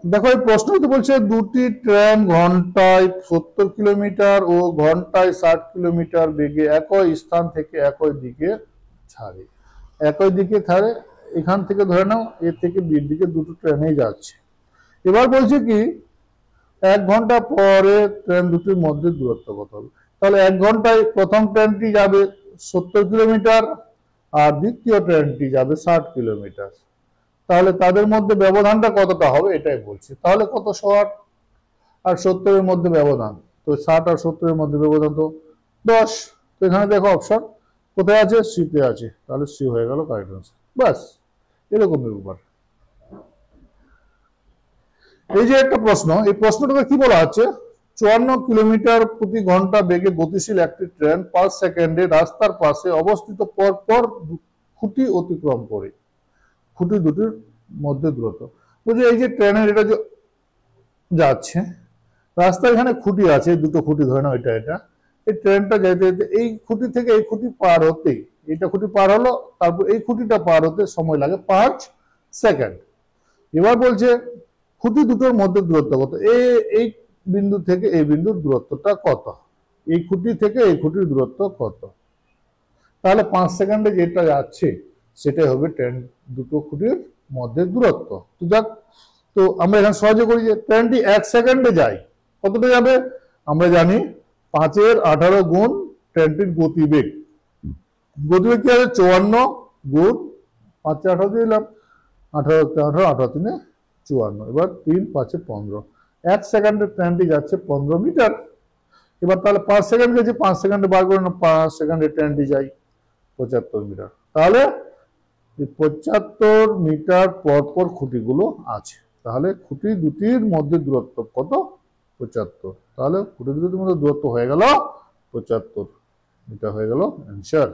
দেখো এই প্রশ্নটি বলছে দুটি ট্রেন ঘন্টায় 70 কিলোমিটার ও ঘন্টায় 60 কিলোমিটার বেগে একই স্থান থেকে একই দিকে ছাড়ে। একই দিকে ছাড়ে, এখান থেকে ধরে নাও এ থেকে বির দিকে দুটো ট্রেনেই যাচ্ছে। এবার বলছে কি 1 ঘন্টা পরে ট্রেন দুটির মধ্যে দূরত্ব কত হবে। তাহলে 1 ঘন্টায় প্রথম ট্রেনটি যাবে 70 কিলোমিটার আর দ্বিতীয় ট্রেনটি যাবে 60 কিলোমিটার। তাহলে তাদের মধ্যে ব্যবধানটা কতটা হবে এটাই বলছে। তাহলে কত 60 আর 70-এর মধ্যে ব্যবধান, তো 60 আর 70-এর মধ্যে ব্যবধান তো 10। তো এখানে দেখো অপশন কোথায় আছে, সিতে আছে, তাহলে সি হয়ে গেল কারেক্ট আনসার। বাস এরকমই ব্যাপার। এই যে একটা প্রশ্ন, এই প্রশ্নটাতে কি বলা আছে, 54 কিলোমিটার প্রতি ঘন্টা বেগে গতিশীল একটি ট্রেন 5 সেকেন্ডে রাস্তার পাশে অবস্থিত পরপর খুঁটি অতিক্রম করে। খুঁটি দুটির মধ্যে দূরত্ব বুঝে, এই যে ট্রেনের এটা যে যাচ্ছে রাস্তা, এখানে খুঁটি আছে, দুটো খুঁটি ধরে নাও এটা এটা, এই ট্রেনটা যেতে যেতে এই খুঁটি থেকে এই খুঁটি পার হতে, এইটা খুঁটি পার হলো, তারপর এই খুঁটিটা পার হতে সময় লাগে 5 সেকেন্ড। এবার বলছে খুঁটি দুটোর মধ্যে দূরত্ব কত, এই বিন্দু থেকে এই বিন্দুর দূরত্বটা কত, এই খুঁটি থেকে এই খুঁটির দূরত্ব কত। তাহলে 5 সেকেন্ডে যেটা যাচ্ছে সেটাই হবে ট্রেন দুটো খুঁটির মধ্যে দূরত্ব। তো যাক, তো আমরা এখানে সহজে করি যে ট্রেনটি 1 সেকেন্ডে যায়, কতটা যাবে আমরা জানি 5-এর 18 গুণ ট্রেনটির গতিবেগ। গতিবেগ কি হবে 54 গুণ 5-এ 18 দিলাম, 18 18 18 3 54, এবার 3 5-এ 15, 1 সেকেন্ডে ট্রেনটি যাচ্ছে 15 মিটার। এবার তাহলে 5 সেকেন্ড গেছে, 5 সেকেন্ডে বার করে না, 5 সেকেন্ডে ট্রেনটি যায় 75 মিটার। তাহলে 75 মিটার পর পর খুঁটিগুলো আছে, তাহলে খুঁটি দুটির মধ্যে দূরত্ব কত 75। তাহলে খুঁটি দুটির মধ্যে দূরত্ব হয়ে গেল 75 মিটার, হয়ে গেল অ্যান্সার।